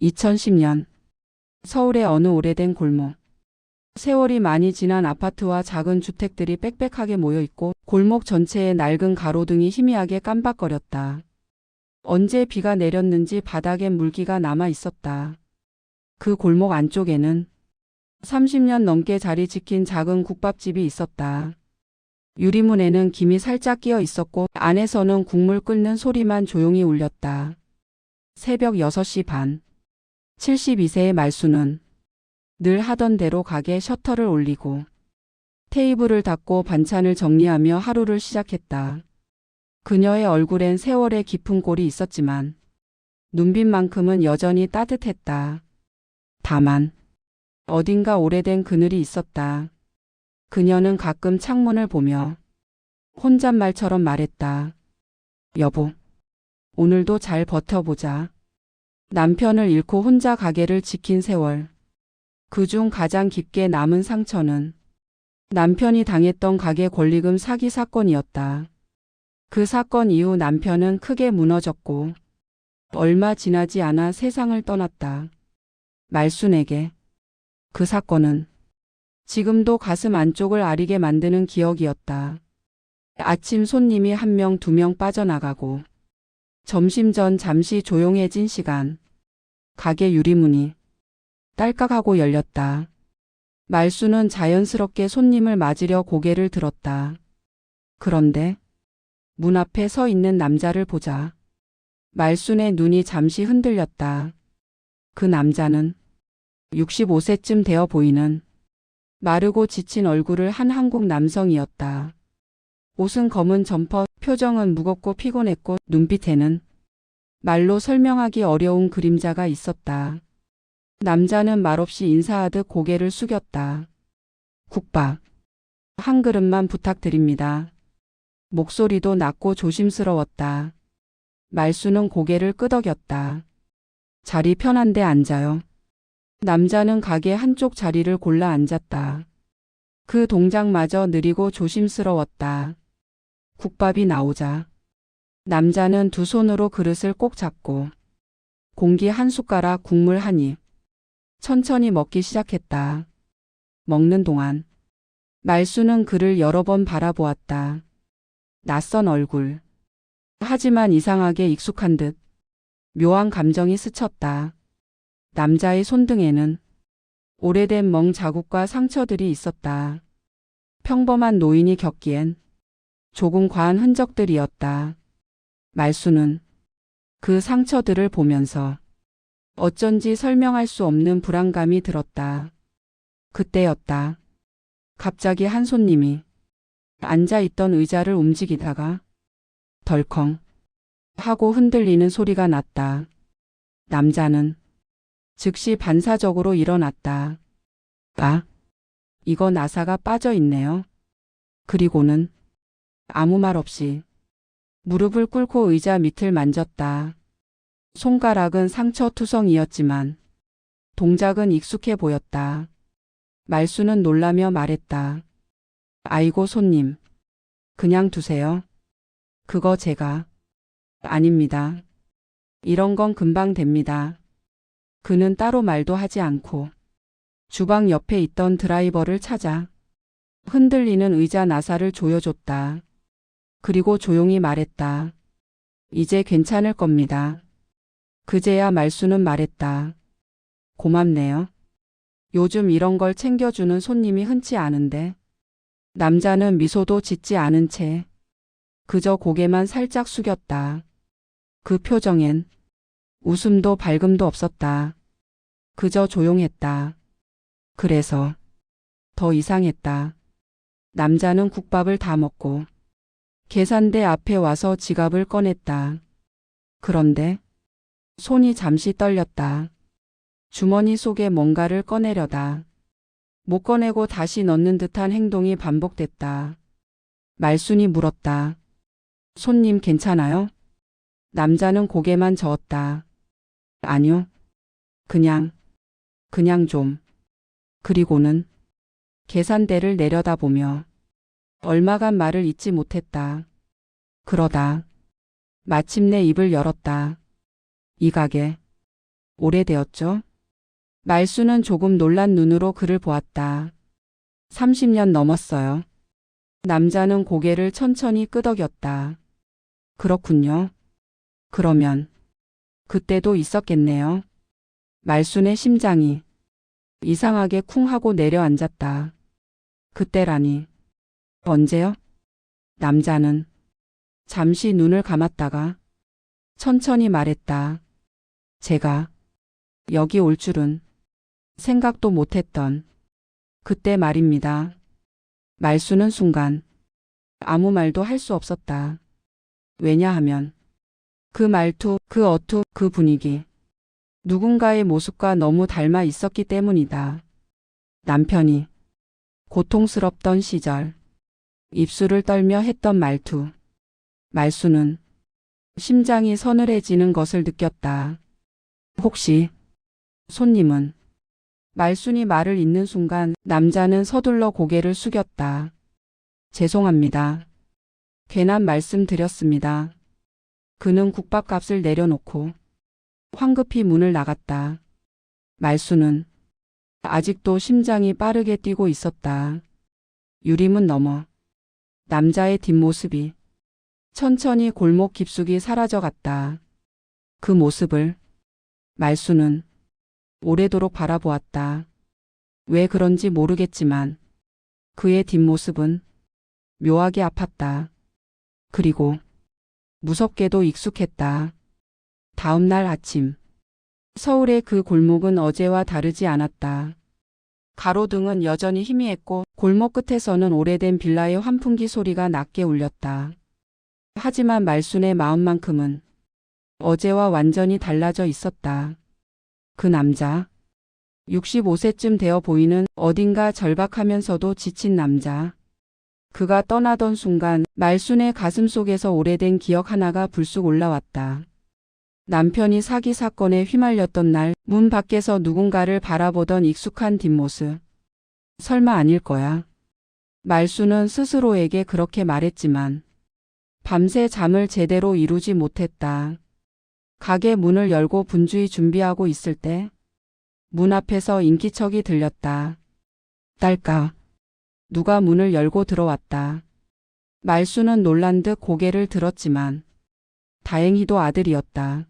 2010년 서울의 어느 오래된 골목. 세월이 많이 지난 아파트와 작은 주택들이 빽빽하게 모여 있고 골목 전체에 낡은 가로등이 희미하게 깜박거렸다. 언제 비가 내렸는지 바닥엔 물기가 남아 있었다. 그 골목 안쪽에는 30년 넘게 자리 지킨 작은 국밥집이 있었다. 유리문에는 김이 살짝 끼어 있었고 안에서는 국물 끓는 소리만 조용히 울렸다. 새벽 6시 반. 72세의 말수는 늘 하던 대로 가게 셔터를 올리고 테이블을 닫고 반찬을 정리하며 하루를 시작했다. 그녀의 얼굴엔 세월의 깊은 골이 있었지만 눈빛만큼은 여전히 따뜻했다. 다만 어딘가 오래된 그늘이 있었다. 그녀는 가끔 창문을 보며 혼잣말처럼 말했다. 여보, 오늘도 잘 버텨보자. 남편을 잃고 혼자 가게를 지킨 세월. 그중 가장 깊게 남은 상처는 남편이 당했던 가게 권리금 사기 사건이었다. 그 사건 이후 남편은 크게 무너졌고 얼마 지나지 않아 세상을 떠났다. 말순에게 그 사건은 지금도 가슴 안쪽을 아리게 만드는 기억이었다. 아침 손님이 1명, 2명 빠져나가고 점심 전 잠시 조용해진 시간. 가게 유리문이 딸깍하고 열렸다. 말수는 자연스럽게 손님을 맞으려 고개를 들었다. 그런데 문 앞에 서 있는 남자를 보자 말순의 눈이 잠시 흔들렸다. 그 남자는 65세쯤 되어 보이는 마르고 지친 얼굴을 한 한국 남성이었다. 옷은 검은 점퍼, 표정은 무겁고 피곤했고 눈빛에는 말로 설명하기 어려운 그림자가 있었다. 남자는 말없이 인사하듯 고개를 숙였다. 국밥 한 그릇만 부탁드립니다. 목소리도 낮고 조심스러웠다. 말수는 고개를 끄덕였다. 자리 편한데 앉아요. 남자는 가게 한쪽 자리를 골라 앉았다. 그 동작마저 느리고 조심스러웠다. 국밥이 나오자 남자는 두 손으로 그릇을 꼭 잡고 공기 한 숟가락 국물 한 입 천천히 먹기 시작했다. 먹는 동안 말수는 그를 여러 번 바라보았다. 낯선 얼굴. 하지만 이상하게 익숙한 듯 묘한 감정이 스쳤다. 남자의 손등에는 오래된 멍 자국과 상처들이 있었다. 평범한 노인이 겪기엔 조금 과한 흔적들이었다. 말수는 그 상처들을 보면서 어쩐지 설명할 수 없는 불안감이 들었다. 그때였다. 갑자기 한 손님이 앉아있던 의자를 움직이다가 덜컹 하고 흔들리는 소리가 났다. 남자는 즉시 반사적으로 일어났다. 아, 이거 나사가 빠져 있네요. 그리고는 아무 말 없이 무릎을 꿇고 의자 밑을 만졌다. 손가락은 상처투성이었지만 동작은 익숙해 보였다. 말수는 놀라며 말했다. 아이고 손님, 그냥 두세요. 그거 제가. 아닙니다. 이런 건 금방 됩니다. 그는 따로 말도 하지 않고 주방 옆에 있던 드라이버를 찾아 흔들리는 의자 나사를 조여줬다. 그리고 조용히 말했다. 이제 괜찮을 겁니다. 그제야 말수는 말했다. 고맙네요. 요즘 이런 걸 챙겨주는 손님이 흔치 않은데. 남자는 미소도 짓지 않은 채 그저 고개만 살짝 숙였다. 그 표정엔 웃음도 밝음도 없었다. 그저 조용했다. 그래서 더 이상했다. 남자는 국밥을 다 먹고 계산대 앞에 와서 지갑을 꺼냈다. 그런데 손이 잠시 떨렸다. 주머니 속에 뭔가를 꺼내려다 못 꺼내고 다시 넣는 듯한 행동이 반복됐다. 말순이 물었다. 손님 괜찮아요? 남자는 고개만 저었다. 아니요. 그냥 좀. 그리고는 계산대를 내려다보며 얼마간 말을 잇지 못했다. 그러다 마침내 입을 열었다. 이 가게 오래되었죠? 말수는 조금 놀란 눈으로 그를 보았다. 30년 넘었어요. 남자는 고개를 천천히 끄덕였다. 그렇군요. 그러면 그때도 있었겠네요. 말순의 심장이 이상하게 쿵 하고 내려앉았다. 그때라니. 언제요? 남자는 잠시 눈을 감았다가 천천히 말했다. 제가 여기 올 줄은 생각도 못했던 그때 말입니다. 말수는 순간 아무 말도 할 수 없었다. 왜냐하면 그 말투, 그 어투, 그 분위기, 누군가의 모습과 너무 닮아 있었기 때문이다. 남편이 고통스럽던 시절, 입술을 떨며 했던 말투. 말수는 심장이 서늘해지는 것을 느꼈다. 혹시 손님은? 말순이 말을 잇는 순간 남자는 서둘러 고개를 숙였다. 죄송합니다. 괜한 말씀 드렸습니다. 그는 국밥값을 내려놓고 황급히 문을 나갔다. 말수는 아직도 심장이 빠르게 뛰고 있었다. 유리문 너머 남자의 뒷모습이 천천히 골목 깊숙이 사라져갔다. 그 모습을 말수는 오래도록 바라보았다. 왜 그런지 모르겠지만 그의 뒷모습은 묘하게 아팠다. 그리고 무섭게도 익숙했다. 다음 날 아침 서울의 그 골목은 어제와 다르지 않았다. 가로등은 여전히 희미했고 골목 끝에서는 오래된 빌라의 환풍기 소리가 낮게 울렸다. 하지만 말순의 마음만큼은 어제와 완전히 달라져 있었다. 그 남자, 65세쯤 되어 보이는 어딘가 절박하면서도 지친 남자. 그가 떠나던 순간 말순의 가슴 속에서 오래된 기억 하나가 불쑥 올라왔다. 남편이 사기 사건에 휘말렸던 날 문 밖에서 누군가를 바라보던 익숙한 뒷모습. 설마 아닐 거야. 말순은 스스로에게 그렇게 말했지만 밤새 잠을 제대로 이루지 못했다. 가게 문을 열고 분주히 준비하고 있을 때 문 앞에서 인기척이 들렸다. 딸까. 누가 문을 열고 들어왔다. 말수는 놀란 듯 고개를 들었지만 다행히도 아들이었다.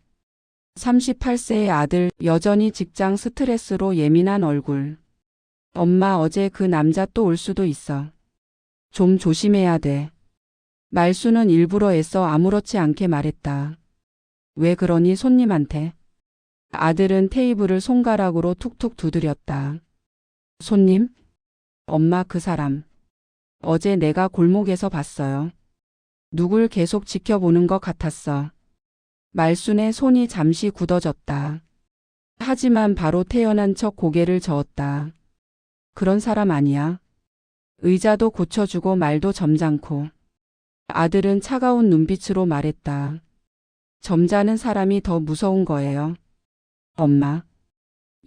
38세의 아들, 여전히 직장 스트레스로 예민한 얼굴. 엄마, 어제 그 남자 또 올 수도 있어. 좀 조심해야 돼. 말수는 일부러 애써 아무렇지 않게 말했다. 왜 그러니 손님한테? 아들은 테이블을 손가락으로 툭툭 두드렸다. 손님? 엄마, 그 사람. 어제 내가 골목에서 봤어요. 누굴 계속 지켜보는 것 같았어. 말순의 손이 잠시 굳어졌다. 하지만 바로 태연한 척 고개를 저었다. 그런 사람 아니야. 의자도 고쳐주고 말도 점잖고. 아들은 차가운 눈빛으로 말했다. 점잖은 사람이 더 무서운 거예요. 엄마.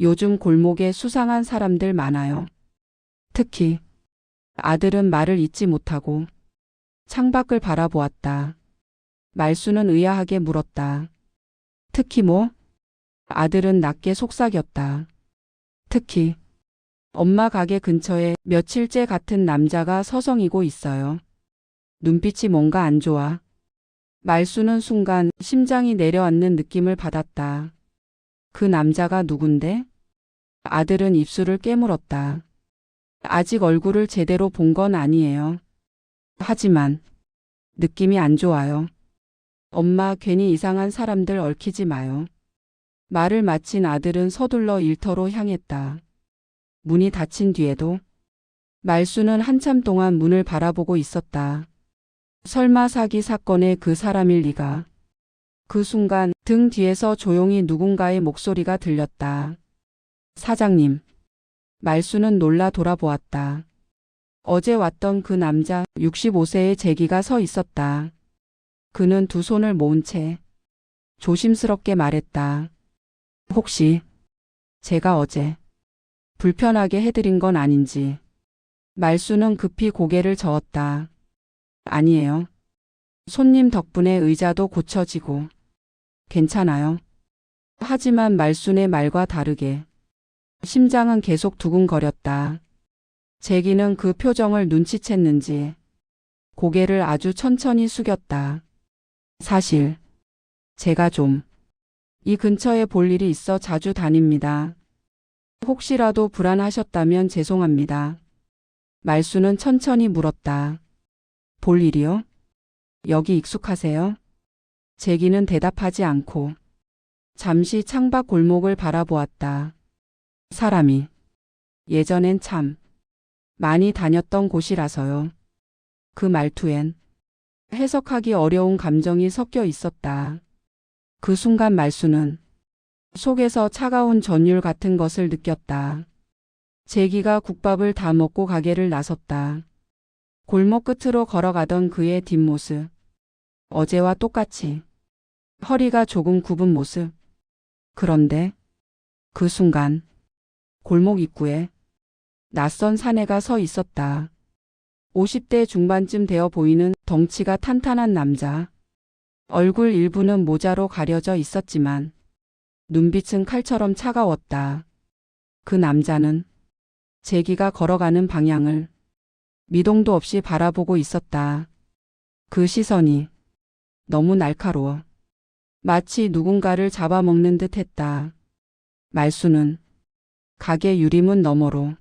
요즘 골목에 수상한 사람들 많아요. 특히 아들은 말을 잇지 못하고 창밖을 바라보았다. 말수는 의아하게 물었다. 특히 뭐? 아들은 낮게 속삭였다. 특히 엄마 가게 근처에 며칠째 같은 남자가 서성이고 있어요. 눈빛이 뭔가 안 좋아. 말수는 순간 심장이 내려앉는 느낌을 받았다. 그 남자가 누군데? 아들은 입술을 깨물었다. 아직 얼굴을 제대로 본 건 아니에요. 하지만 느낌이 안 좋아요. 엄마, 괜히 이상한 사람들 얽히지 마요. 말을 마친 아들은 서둘러 일터로 향했다. 문이 닫힌 뒤에도 말수는 한참 동안 문을 바라보고 있었다. 설마 사기 사건의 그 사람일 리가. 그 순간 등 뒤에서 조용히 누군가의 목소리가 들렸다. 사장님. 말수는 놀라 돌아보았다. 어제 왔던 그 남자, 65세의 재기가 서 있었다. 그는 두 손을 모은 채 조심스럽게 말했다. 혹시 제가 어제 불편하게 해드린 건 아닌지. 말수는 급히 고개를 저었다. 아니에요. 손님 덕분에 의자도 고쳐지고. 괜찮아요. 하지만 말순의 말과 다르게 심장은 계속 두근거렸다. 재기는 그 표정을 눈치챘는지 고개를 아주 천천히 숙였다. 사실 제가 좀 이 근처에 볼 일이 있어 자주 다닙니다. 혹시라도 불안하셨다면 죄송합니다. 말순은 천천히 물었다. 볼 일이요? 여기 익숙하세요? 재기는 대답하지 않고 잠시 창밖 골목을 바라보았다. 사람이 예전엔 참 많이 다녔던 곳이라서요. 그 말투엔 해석하기 어려운 감정이 섞여 있었다. 그 순간 말순은 속에서 차가운 전율 같은 것을 느꼈다. 재기가 국밥을 다 먹고 가게를 나섰다. 골목 끝으로 걸어가던 그의 뒷모습. 어제와 똑같이 허리가 조금 굽은 모습. 그런데 그 순간 골목 입구에 낯선 사내가 서 있었다. 50대 중반쯤 되어 보이는 덩치가 탄탄한 남자. 얼굴 일부는 모자로 가려져 있었지만 눈빛은 칼처럼 차가웠다. 그 남자는 재기가 걸어가는 방향을 미동도 없이 바라보고 있었다. 그 시선이 너무 날카로워 마치 누군가를 잡아먹는 듯 했다. 말순은 가게 유리문 너머로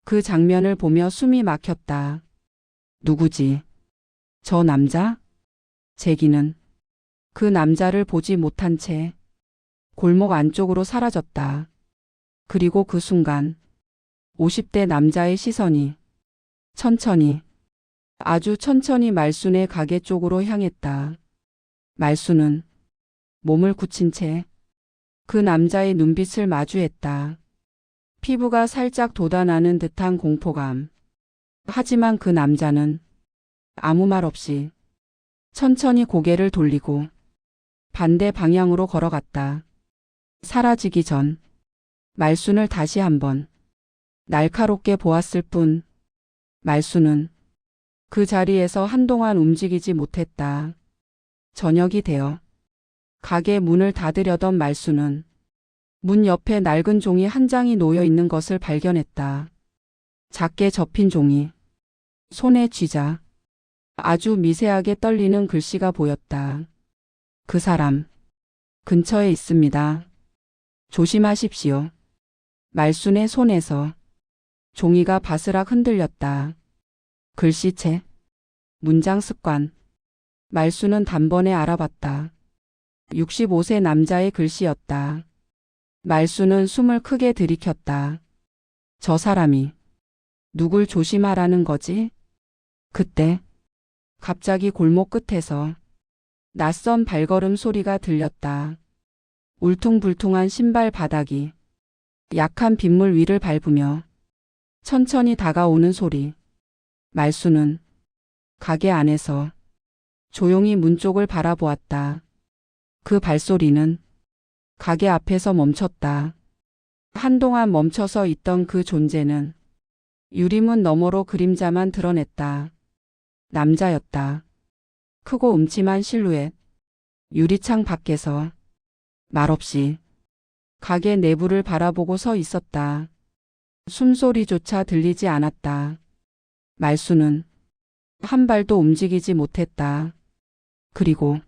그 장면을 보며 숨이 막혔다. 누구지? 저 남자? 재기는 그 남자를 보지 못한 채 골목 안쪽으로 사라졌다. 그리고 그 순간 50대 남자의 시선이 천천히, 아주 천천히 말순의 가게 쪽으로 향했다. 말순은 몸을 굳힌 채 그 남자의 눈빛을 마주했다. 피부가 살짝 돋아나는 듯한 공포감. 하지만 그 남자는 아무 말 없이 천천히 고개를 돌리고 반대 방향으로 걸어갔다. 사라지기 전 말순을 다시 한번 날카롭게 보았을 뿐 말순은 그 자리에서 한동안 움직이지 못했다. 저녁이 되어 가게 문을 닫으려던 말순은 문 옆에 낡은 종이 한 장이 놓여 있는 것을 발견했다. 작게 접힌 종이 손에 쥐자 아주 미세하게 떨리는 글씨가 보였다. 그 사람 근처에 있습니다. 조심하십시오. 말순의 손에서 종이가 바스락 흔들렸다. 글씨체, 문장 습관. 말순은 단번에 알아봤다. 65세 남자의 글씨였다. 말순은 숨을 크게 들이켰다. 저 사람이 누굴 조심하라는 거지? 그때 갑자기 골목 끝에서 낯선 발걸음 소리가 들렸다. 울퉁불퉁한 신발 바닥이 약한 빗물 위를 밟으며 천천히 다가오는 소리. 말순은 가게 안에서 조용히 문 쪽을 바라보았다. 그 발소리는 가게 앞에서 멈췄다. 한동안 멈춰서 있던 그 존재는 유리문 너머로 그림자만 드러냈다. 남자였다. 크고 음침한 실루엣. 유리창 밖에서 말없이 가게 내부를 바라보고 서 있었다. 숨소리조차 들리지 않았다. 말순은 한 발도 움직이지 못했다. 그리고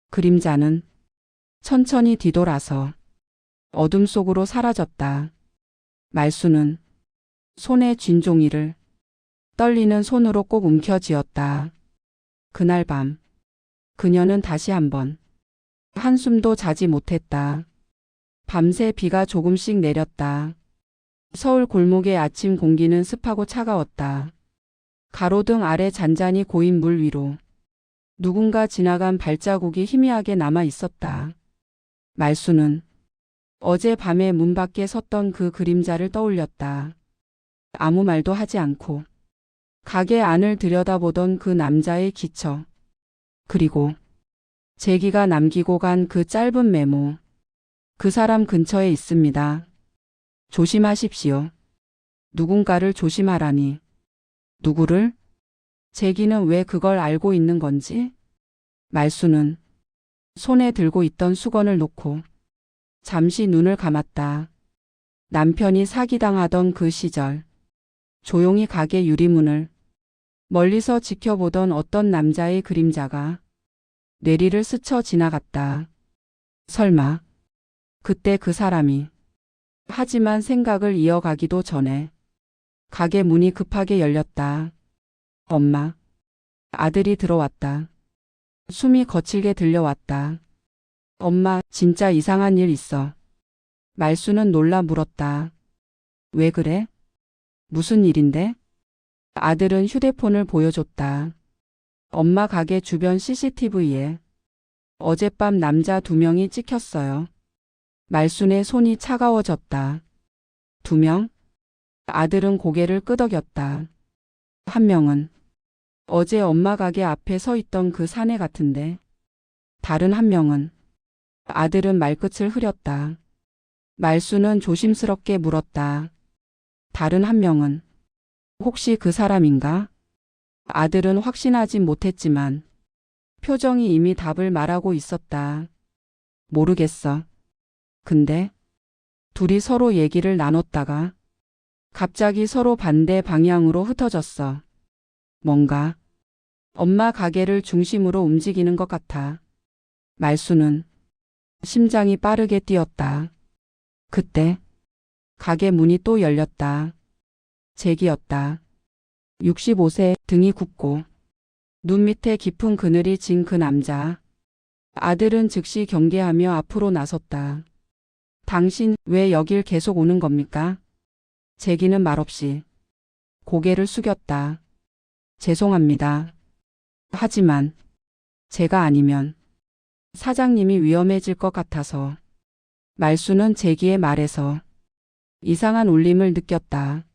그림자는 천천히 뒤돌아서 어둠 속으로 사라졌다. 말순은 손에 쥔 종이를 떨리는 손으로 꼭 움켜쥐었다. 그날 밤 그녀는 다시 한번 한숨도 자지 못했다. 밤새 비가 조금씩 내렸다. 서울 골목의 아침 공기는 습하고 차가웠다. 가로등 아래 잔잔히 고인 물 위로 누군가 지나간 발자국이 희미하게 남아 있었다. 말순은 어제 밤에 문 밖에 섰던 그 그림자를 떠올렸다. 아무 말도 하지 않고 가게 안을 들여다보던 그 남자의 기척. 그리고 재기가 남기고 간 그 짧은 메모. 그 사람 근처에 있습니다. 조심하십시오. 누군가를 조심하라니. 누구를? 재기는 왜 그걸 알고 있는 건지? 말순은 손에 들고 있던 수건을 놓고 잠시 눈을 감았다. 남편이 사기당하던 그 시절. 조용히 가게 유리문을 멀리서 지켜보던 어떤 남자의 그림자가 뇌리를 스쳐 지나갔다. 설마 그때 그 사람이. 하지만 생각을 이어가기도 전에 가게 문이 급하게 열렸다. 엄마. 아들이 들어왔다. 숨이 거칠게 들려왔다. 엄마, 진짜 이상한 일 있어. 말수는 놀라 물었다. 왜 그래? 무슨 일인데? 아들은 휴대폰을 보여줬다. 엄마 가게 주변 CCTV에 어젯밤 남자 2명이 찍혔어요. 말순의 손이 차가워졌다. 2명? 아들은 고개를 끄덕였다. 한 명은 어제 엄마 가게 앞에 서 있던 그 사내 같은데. 다른 한 명은. 아들은 말끝을 흐렸다. 말수는 조심스럽게 물었다. 다른 한 명은 혹시 그 사람인가? 아들은 확신하진 못했지만 표정이 이미 답을 말하고 있었다. 모르겠어. 근데 둘이 서로 얘기를 나눴다가 갑자기 서로 반대 방향으로 흩어졌어. 뭔가 엄마 가게를 중심으로 움직이는 것 같아. 말수는 심장이 빠르게 뛰었다. 그때 가게 문이 또 열렸다. 잭이었다. 65세, 등이 굽고 눈 밑에 깊은 그늘이 진 그 남자. 아들은 즉시 경계하며 앞으로 나섰다. 당신 왜 여길 계속 오는 겁니까? 잭이는 말없이 고개를 숙였다. 죄송합니다. 하지만 제가 아니면 사장님이 위험해질 것 같아서. 말수는 잭이의 말에서 이상한 울림을 느꼈다.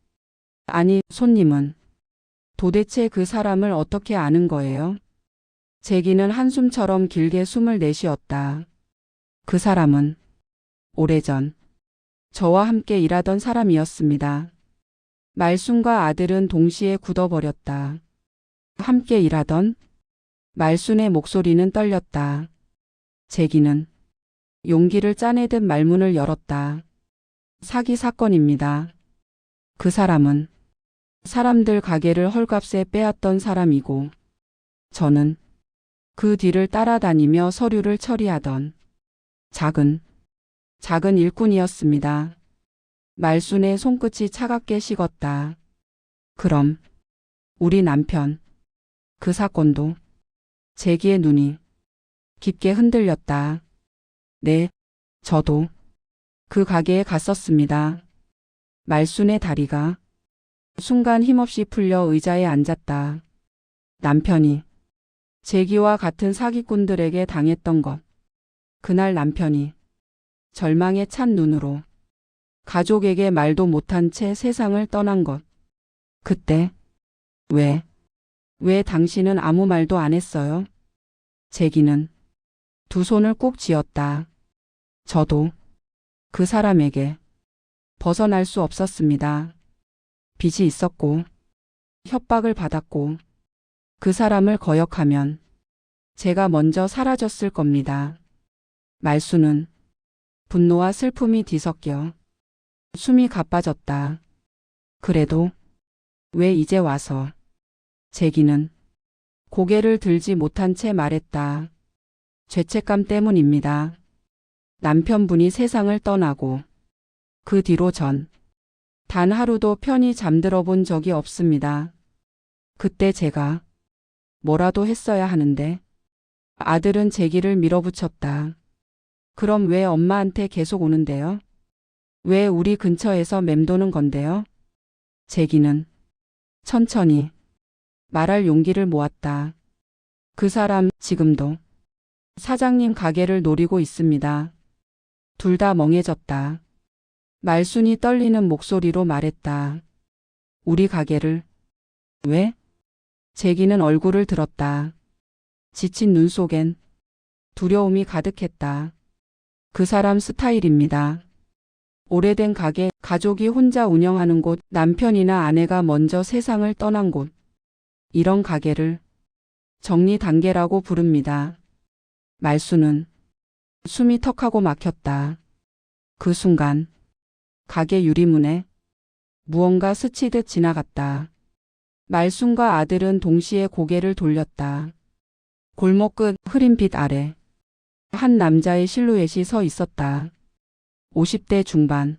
아니, 손님은 도대체 그 사람을 어떻게 아는 거예요? 잭이는 한숨처럼 길게 숨을 내쉬었다. 그 사람은 오래전 저와 함께 일하던 사람이었습니다. 말순과 아들은 동시에 굳어버렸다. 함께 일하던? 말순의 목소리는 떨렸다. 잭이는 용기를 짜내듯 말문을 열었다. 사기 사건입니다. 그 사람은 사람들 가게를 헐값에 빼앗던 사람이고 저는 그 뒤를 따라다니며 서류를 처리하던 작은 일꾼이었습니다. 말순의 손끝이 차갑게 식었다. 그럼 우리 남편, 그 사건도? 잭이의 눈이 깊게 흔들렸다. 네, 저도 그 가게에 갔었습니다. 말순의 다리가 순간 힘없이 풀려 의자에 앉았다. 남편이 잭이와 같은 사기꾼들에게 당했던 것. 그날 남편이 절망에 찬 눈으로 가족에게 말도 못한 채 세상을 떠난 것. 그때 왜 당신은 아무 말도 안 했어요? 잭이는 두 손을 꼭 쥐었다. 저도 그 사람에게 벗어날 수 없었습니다. 빚이 있었고 협박을 받았고 그 사람을 거역하면 제가 먼저 사라졌을 겁니다. 말수는 분노와 슬픔이 뒤섞여 숨이 가빠졌다. 그래도 왜 이제 와서? 잭이는 고개를 들지 못한 채 말했다. 죄책감 때문입니다. 남편분이 세상을 떠나고 그 뒤로 단 하루도 편히 잠들어 본 적이 없습니다. 그때 제가 뭐라도 했어야 하는데. 아들은 잭이를 밀어붙였다. 그럼 왜 엄마한테 계속 오는데요? 왜 우리 근처에서 맴도는 건데요? 잭이는 천천히 말할 용기를 모았다. 그 사람 지금도 사장님 가게를 노리고 있습니다. 둘 다 멍해졌다. 말순이 떨리는 목소리로 말했다. 우리 가게를. 왜? 잭이는 얼굴을 들었다. 지친 눈 속엔 두려움이 가득했다. 그 사람 스타일입니다. 오래된 가게, 가족이 혼자 운영하는 곳, 남편이나 아내가 먼저 세상을 떠난 곳. 이런 가게를 정리 단계라고 부릅니다. 말수는 숨이 턱하고 막혔다. 그 순간 가게 유리문에 무언가 스치듯 지나갔다. 말순과 아들은 동시에 고개를 돌렸다. 골목 끝 흐린 빛 아래 한 남자의 실루엣이 서 있었다. 50대 중반.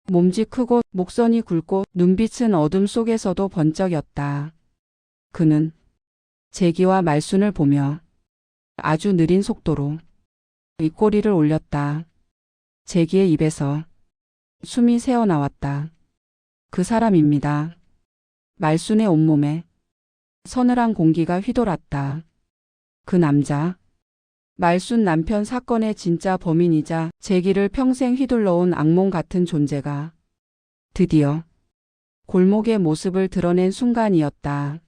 몸집 크고 목선이 굵고 눈빛은 어둠 속에서도 번쩍였다. 그는 재기와 말순을 보며 아주 느린 속도로 입꼬리를 올렸다. 재기의 입에서 숨이 새어나왔다. 그 사람입니다. 말순의 온몸에 서늘한 공기가 휘돌았다. 그 남자. 말순 남편 사건의 진짜 범인이자 재기를 평생 휘둘러온 악몽 같은 존재가 드디어 골목의 모습을 드러낸 순간이었다.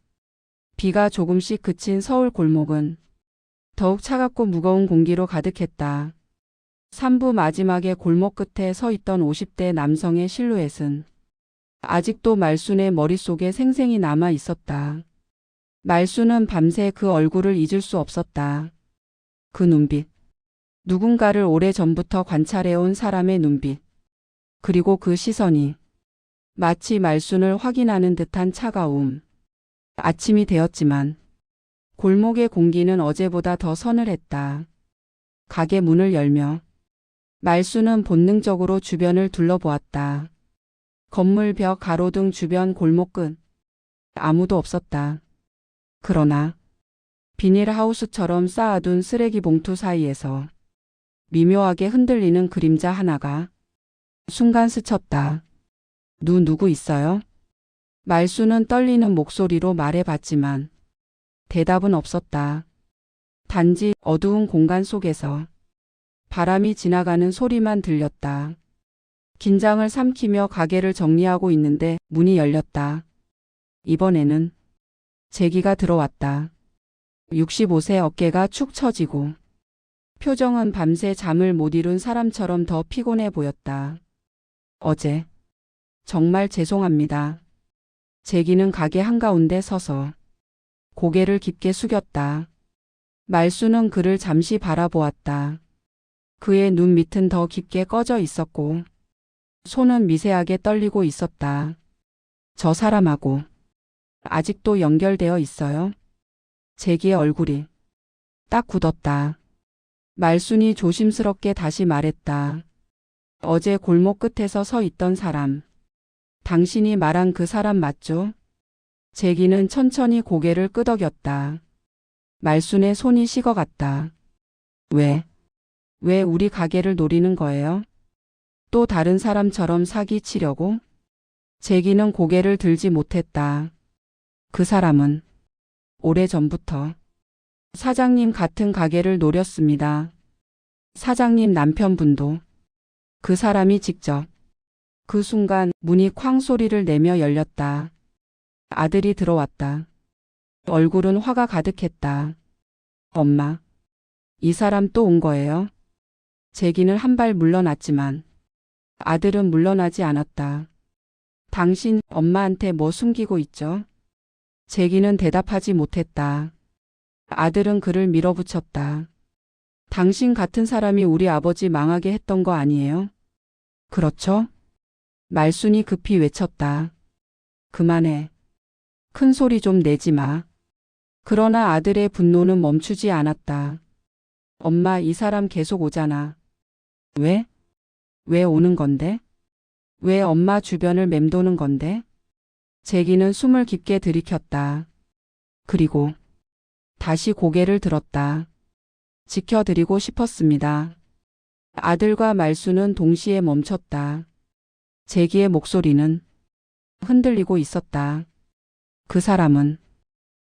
비가 조금씩 그친 서울 골목은 더욱 차갑고 무거운 공기로 가득했다. 3부 마지막에 골목 끝에 서 있던 50대 남성의 실루엣은 아직도 말순의 머릿속에 생생히 남아 있었다. 말순은 밤새 그 얼굴을 잊을 수 없었다. 그 눈빛. 누군가를 오래전부터 관찰해온 사람의 눈빛. 그리고 그 시선이 마치 말순을 확인하는 듯한 차가움. 아침이 되었지만 골목의 공기는 어제보다 더 서늘했다. 가게 문을 열며 말순은 본능적으로 주변을 둘러보았다. 건물 벽 가로등 주변 골목 끝. 아무도 없었다. 그러나 비닐하우스처럼 쌓아둔 쓰레기 봉투 사이에서 미묘하게 흔들리는 그림자 하나가 순간 스쳤다. 누구 있어요? 말순은 떨리는 목소리로 말해봤지만 대답은 없었다. 단지 어두운 공간 속에서 바람이 지나가는 소리만 들렸다. 긴장을 삼키며 가게를 정리하고 있는데 문이 열렸다. 이번에는 재기가 들어왔다. 65세 어깨가 축 처지고 표정은 밤새 잠을 못 이룬 사람처럼 더 피곤해 보였다. 어제 정말 죄송합니다. 재기는 가게 한가운데 서서 고개를 깊게 숙였다. 말순은 그를 잠시 바라보았다. 그의 눈 밑은 더 깊게 꺼져 있었고 손은 미세하게 떨리고 있었다. 저 사람하고 아직도 연결되어 있어요? 재기의 얼굴이 딱 굳었다. 말순이 조심스럽게 다시 말했다. 어제 골목 끝에서 서 있던 사람. 당신이 말한 그 사람 맞죠? 재기는 천천히 고개를 끄덕였다. 말순의 손이 식어갔다. 왜 우리 가게를 노리는 거예요? 또 다른 사람처럼 사기치려고? 재기는 고개를 들지 못했다. 그 사람은 오래전부터 사장님 같은 가게를 노렸습니다. 사장님 남편분도. 그 사람이 직접. 그 순간 문이 쾅 소리를 내며 열렸다. 아들이 들어왔다. 얼굴은 화가 가득했다. 엄마, 이 사람 또 온 거예요? 재기는 한 발 물러났지만 아들은 물러나지 않았다. 당신 엄마한테 뭐 숨기고 있죠? 재기는 대답하지 못했다. 아들은 그를 밀어붙였다. 당신 같은 사람이 우리 아버지 망하게 했던 거 아니에요? 그렇죠? 말순이 급히 외쳤다. 그만해. 큰 소리 좀 내지 마. 그러나 아들의 분노는 멈추지 않았다. 엄마, 이 사람 계속 오잖아. 왜? 왜 오는 건데? 왜 엄마 주변을 맴도는 건데? 재기는 숨을 깊게 들이켰다. 그리고 다시 고개를 들었다. 지켜드리고 싶었습니다. 아들과 말순은 동시에 멈췄다. 재기의 목소리는 흔들리고 있었다. 그 사람은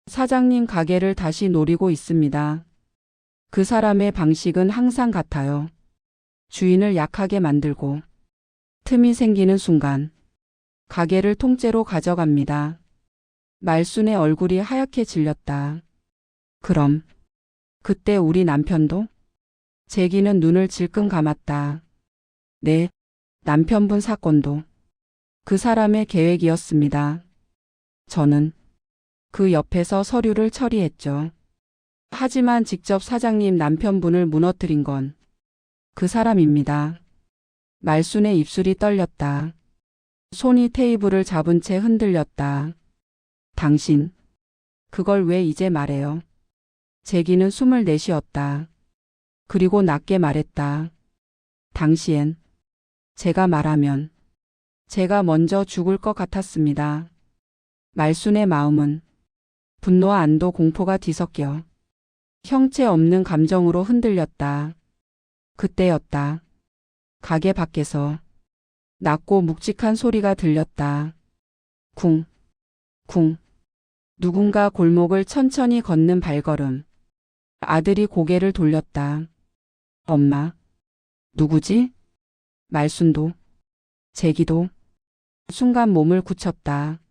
사장님 가게를 다시 노리고 있습니다. 그 사람의 방식은 항상 같아요. 주인을 약하게 만들고 틈이 생기는 순간 가게를 통째로 가져갑니다. 말순의 얼굴이 하얗게 질렸다. 그럼 그때 우리 남편도? 재기는 눈을 질끈 감았다. 네, 남편분 사건도 그 사람의 계획이었습니다. 저는 그 옆에서 서류를 처리했죠. 하지만 직접 사장님 남편분을 무너뜨린 건 그 사람입니다. 말순의 입술이 떨렸다. 손이 테이블을 잡은 채 흔들렸다. 당신, 그걸 왜 이제 말해요? 재기는 숨을 내쉬었다. 그리고 낮게 말했다. 당시엔 제가 말하면 제가 먼저 죽을 것 같았습니다. 말순의 마음은 분노와 안도 공포가 뒤섞여 형체 없는 감정으로 흔들렸다. 그때였다. 가게 밖에서 낮고 묵직한 소리가 들렸다. 쿵, 쿵. 누군가 골목을 천천히 걷는 발걸음. 아들이 고개를 돌렸다. 엄마. 누구지? 말순도, 재기도 순간 몸을 굳혔다.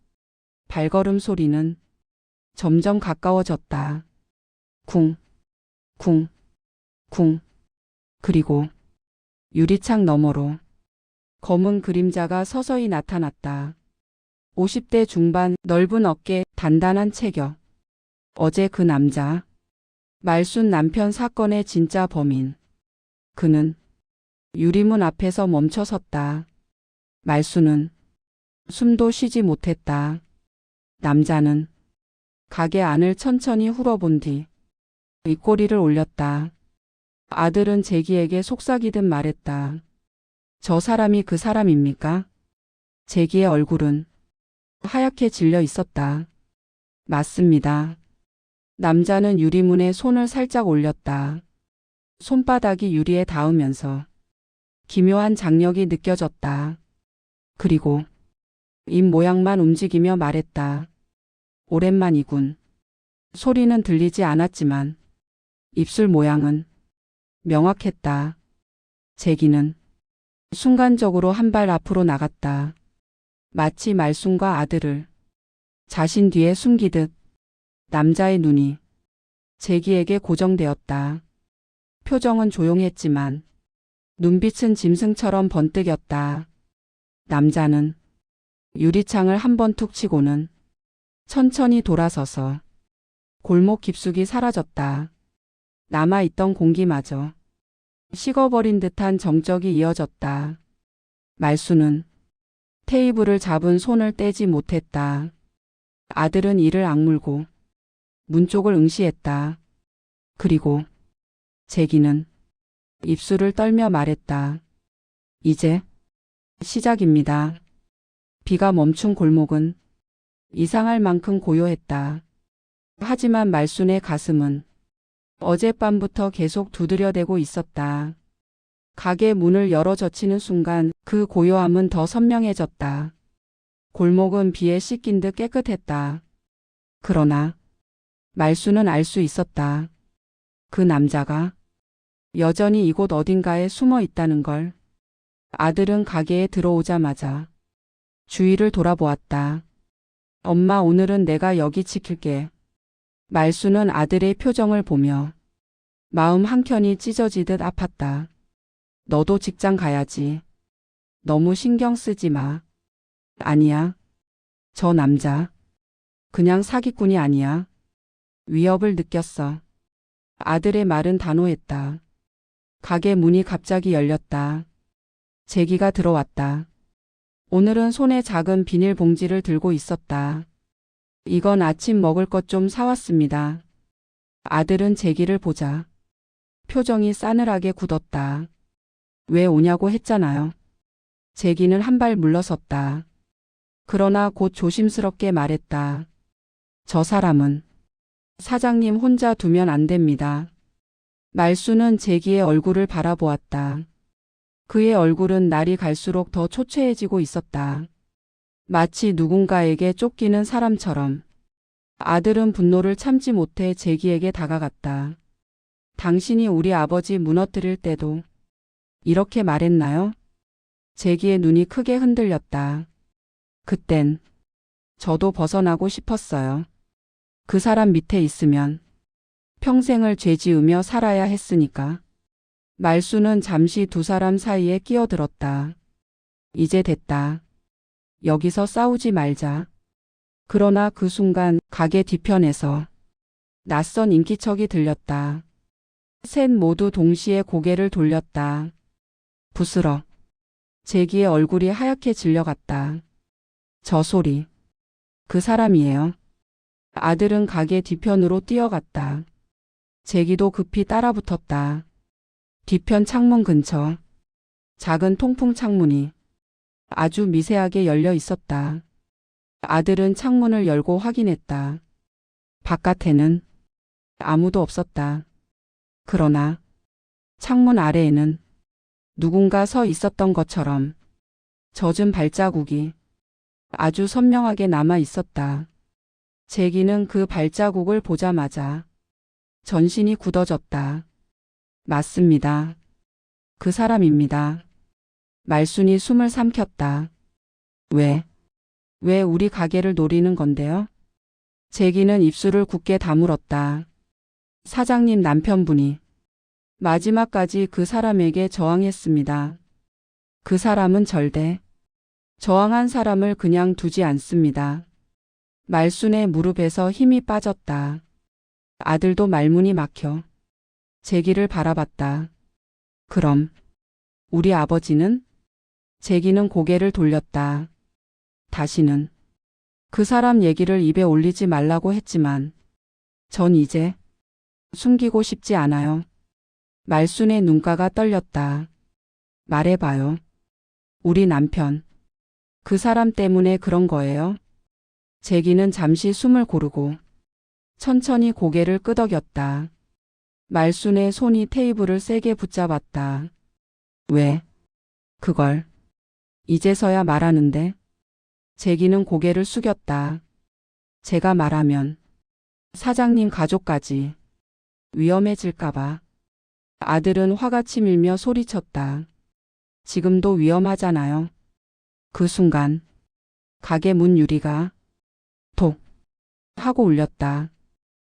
발걸음 소리는 점점 가까워졌다. 쿵, 쿵, 쿵. 그리고 유리창 너머로 검은 그림자가 서서히 나타났다. 50대 중반, 넓은 어깨, 단단한 체격. 어제 그 남자. 말순 남편 사건의 진짜 범인. 그는 유리문 앞에서 멈춰 섰다. 말순은 숨도 쉬지 못했다. 남자는 가게 안을 천천히 훑어본 뒤 입꼬리를 올렸다. 아들은 재기에게 속삭이듯 말했다. 저 사람이 그 사람입니까? 재기의 얼굴은 하얗게 질려 있었다. 맞습니다. 남자는 유리문에 손을 살짝 올렸다. 손바닥이 유리에 닿으면서 기묘한 장력이 느껴졌다. 그리고 입 모양만 움직이며 말했다. 오랜만이군. 소리는 들리지 않았지만 입술 모양은 명확했다. 재기는 순간적으로 한 발 앞으로 나갔다. 마치 말순과 아들을 자신 뒤에 숨기듯 남자의 눈이 재기에게 고정되었다. 표정은 조용했지만 눈빛은 짐승처럼 번뜩였다. 남자는 유리창을 한 번 툭 치고는 천천히 돌아서서 골목 깊숙이 사라졌다. 남아있던 공기마저 식어버린 듯한 정적이 이어졌다. 말순은 테이블을 잡은 손을 떼지 못했다. 아들은 이를 악물고 문 쪽을 응시했다. 그리고 재기는 입술을 떨며 말했다. 이제 시작입니다. 비가 멈춘 골목은 이상할 만큼 고요했다. 하지만 말순의 가슴은 어젯밤부터 계속 두드려대고 있었다. 가게 문을 열어 젖히는 순간 그 고요함은 더 선명해졌다. 골목은 비에 씻긴 듯 깨끗했다. 그러나 말순은 알 수 있었다. 그 남자가 여전히 이곳 어딘가에 숨어 있다는 걸. 아들은 가게에 들어오자마자 주위를 돌아보았다. 엄마, 오늘은 내가 여기 지킬게. 말순은 아들의 표정을 보며 마음 한켠이 찢어지듯 아팠다. 너도 직장 가야지. 너무 신경 쓰지 마. 아니야. 저 남자 그냥 사기꾼이 아니야. 위협을 느꼈어. 아들의 말은 단호했다. 가게 문이 갑자기 열렸다. 재기가 들어왔다. 오늘은 손에 작은 비닐봉지를 들고 있었다. 이건 아침 먹을 것 좀 사왔습니다. 아들은 재기를 보자 표정이 싸늘하게 굳었다. 왜 오냐고 했잖아요. 재기는 한 발 물러섰다. 그러나 곧 조심스럽게 말했다. 저 사람은 사장님 혼자 두면 안 됩니다. 말순은 재기의 얼굴을 바라보았다. 그의 얼굴은 날이 갈수록 더 초췌해지고 있었다. 마치 누군가에게 쫓기는 사람처럼. 아들은 분노를 참지 못해 재기에게 다가갔다. 당신이 우리 아버지 무너뜨릴 때도 이렇게 말했나요? 재기의 눈이 크게 흔들렸다. 그땐 저도 벗어나고 싶었어요. 그 사람 밑에 있으면 평생을 죄 지으며 살아야 했으니까. 말순은 잠시 두 사람 사이에 끼어들었다. 이제 됐다. 여기서 싸우지 말자. 그러나 그 순간 가게 뒤편에서 낯선 인기척이 들렸다. 셋 모두 동시에 고개를 돌렸다. 부스럭. 재기의 얼굴이 하얗게 질려갔다. 저 소리. 그 사람이에요. 아들은 가게 뒤편으로 뛰어갔다. 재기도 급히 따라붙었다. 뒤편 창문 근처. 작은 통풍 창문이 아주 미세하게 열려 있었다. 아들은 창문을 열고 확인했다. 바깥에는 아무도 없었다. 그러나 창문 아래에는 누군가 서 있었던 것처럼 젖은 발자국이 아주 선명하게 남아 있었다. 재기는 그 발자국을 보자마자 전신이 굳어졌다. 맞습니다. 그 사람입니다. 말순이 숨을 삼켰다. 왜 우리 가게를 노리는 건데요? 재기는 입술을 굳게 다물었다. 사장님 남편분이 마지막까지 그 사람에게 저항했습니다. 그 사람은 절대 저항한 사람을 그냥 두지 않습니다. 말순의 무릎에서 힘이 빠졌다. 아들도 말문이 막혀 재기를 바라봤다. 그럼 우리 아버지는? 재기는 고개를 돌렸다. 다시는 그 사람 얘기를 입에 올리지 말라고 했지만 전 이제 숨기고 싶지 않아요. 말순의 눈가가 떨렸다. 말해봐요. 우리 남편. 그 사람 때문에 그런 거예요? 재기는 잠시 숨을 고르고 천천히 고개를 끄덕였다. 말순의 손이 테이블을 세게 붙잡았다. 왜? 그걸 이제서야 말하는데? 재기는 고개를 숙였다. 제가 말하면 사장님 가족까지 위험해질까봐. 아들은 화가 치밀며 소리쳤다. 지금도 위험하잖아요. 그 순간 가게 문 유리가 톡 하고 울렸다.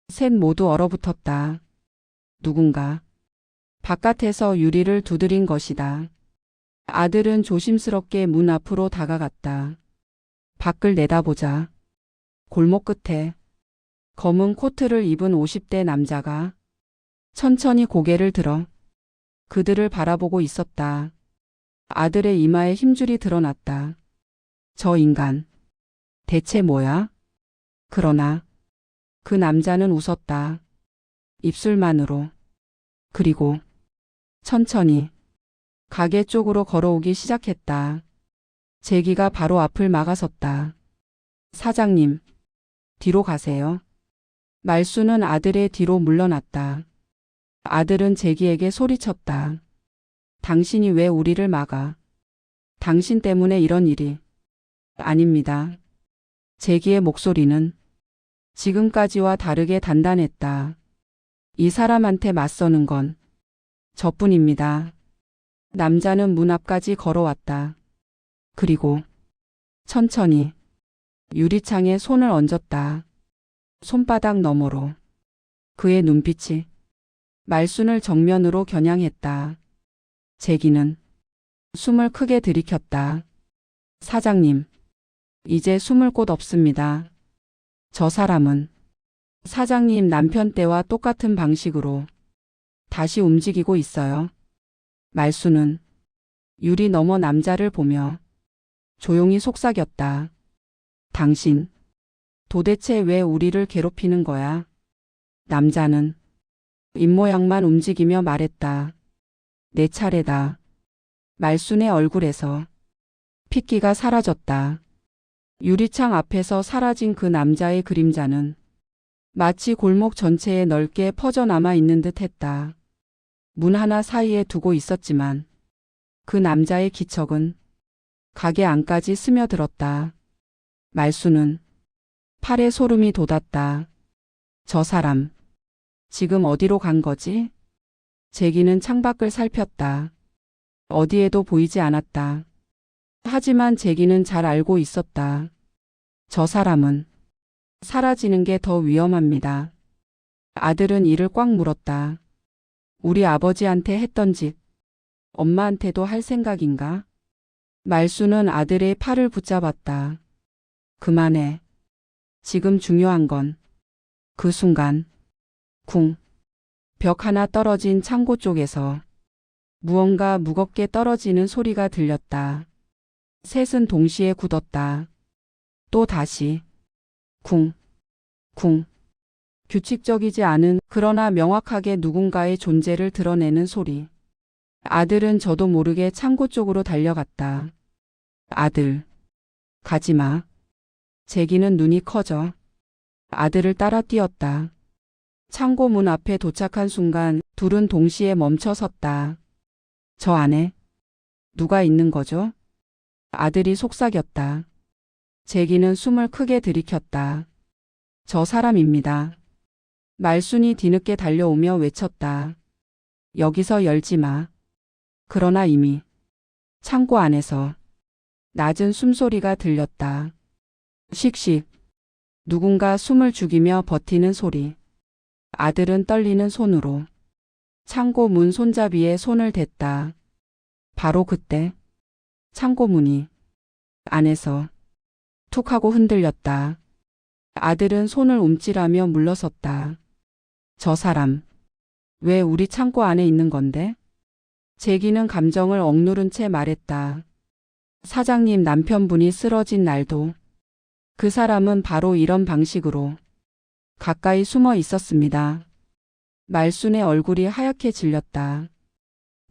셋 모두 얼어붙었다. 누군가 바깥에서 유리를 두드린 것이다. 아들은 조심스럽게 문 앞으로 다가갔다. 밖을 내다보자 골목 끝에 검은 코트를 입은 50대 남자가 천천히 고개를 들어 그들을 바라보고 있었다. 아들의 이마에 힘줄이 드러났다. 저 인간 대체 뭐야? 그러나 그 남자는 웃었다. 입술만으로. 그리고 천천히 가게 쪽으로 걸어오기 시작했다. 재기가 바로 앞을 막아섰다. 사장님, 뒤로 가세요. 말순은 아들의 뒤로 물러났다. 아들은 재기에게 소리쳤다. 당신이 왜 우리를 막아? 당신 때문에 이런 일이. 아닙니다. 재기의 목소리는 지금까지와 다르게 단단했다. 이 사람한테 맞서는 건 저뿐입니다. 남자는 문 앞까지 걸어왔다. 그리고 천천히 유리창에 손을 얹었다. 손바닥 너머로 그의 눈빛이 말순을 정면으로 겨냥했다. 재기는 숨을 크게 들이켰다. 사장님, 이제 숨을 곳 없습니다. 저 사람은 사장님 남편 때와 똑같은 방식으로 다시 움직이고 있어요. 말순은 유리 너머 남자를 보며 조용히 속삭였다. 당신, 도대체 왜 우리를 괴롭히는 거야? 남자는 입모양만 움직이며 말했다. 내 차례다. 말순의 얼굴에서 핏기가 사라졌다. 유리창 앞에서 사라진 그 남자의 그림자는 마치 골목 전체에 넓게 퍼져남아 있는 듯 했다. 문 하나 사이에 두고 있었지만 그 남자의 기척은 가게 안까지 스며들었다. 말순은 팔에 소름이 돋았다. 저 사람, 지금 어디로 간 거지? 재기는 창밖을 살폈다. 어디에도 보이지 않았다. 하지만 재기는 잘 알고 있었다. 저 사람은 사라지는 게 더 위험합니다. 아들은 이를 꽉 물었다. 우리 아버지한테 했던 짓, 엄마한테도 할 생각인가? 말순은 아들의 팔을 붙잡았다. 그만해. 지금 중요한 건 그 순간 쿵 벽 하나 떨어진 창고 쪽에서 무언가 무겁게 떨어지는 소리가 들렸다. 셋은 동시에 굳었다. 또 다시. 쿵, 쿵. 규칙적이지 않은 그러나 명확하게 누군가의 존재를 드러내는 소리. 아들은 저도 모르게 창고 쪽으로 달려갔다. 아들, 가지마. 재기는 눈이 커져. 아들을 따라 뛰었다. 창고 문 앞에 도착한 순간 둘은 동시에 멈춰 섰다. 저 안에 누가 있는 거죠? 아들이 속삭였다. 재기는 숨을 크게 들이켰다. 저 사람입니다. 말순이 뒤늦게 달려오며 외쳤다. 여기서 열지 마. 그러나 이미 창고 안에서 낮은 숨소리가 들렸다. 씩씩. 누군가 숨을 죽이며 버티는 소리. 아들은 떨리는 손으로 창고 문 손잡이에 손을 댔다. 바로 그때 창고 문이 안에서 툭 하고 흔들렸다. 아들은 손을 움찔하며 물러섰다. 저 사람, 왜 우리 창고 안에 있는 건데? 재기는 감정을 억누른 채 말했다. 사장님 남편분이 쓰러진 날도 그 사람은 바로 이런 방식으로 가까이 숨어 있었습니다. 말순의 얼굴이 하얗게 질렸다.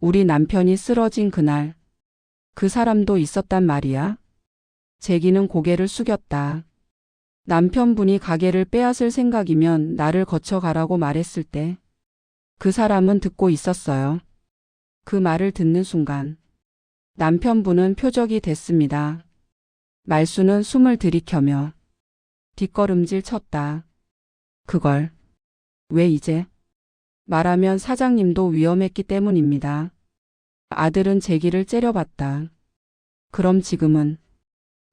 우리 남편이 쓰러진 그날 그 사람도 있었단 말이야? 재기는 고개를 숙였다. 남편분이 가게를 빼앗을 생각이면 나를 거쳐가라고 말했을 때 그 사람은 듣고 있었어요. 그 말을 듣는 순간 남편분은 표적이 됐습니다. 말순은 숨을 들이켜며 뒷걸음질 쳤다. 그걸 왜 이제? 말하면 사장님도 위험했기 때문입니다. 아들은 재기를 째려봤다. 그럼 지금은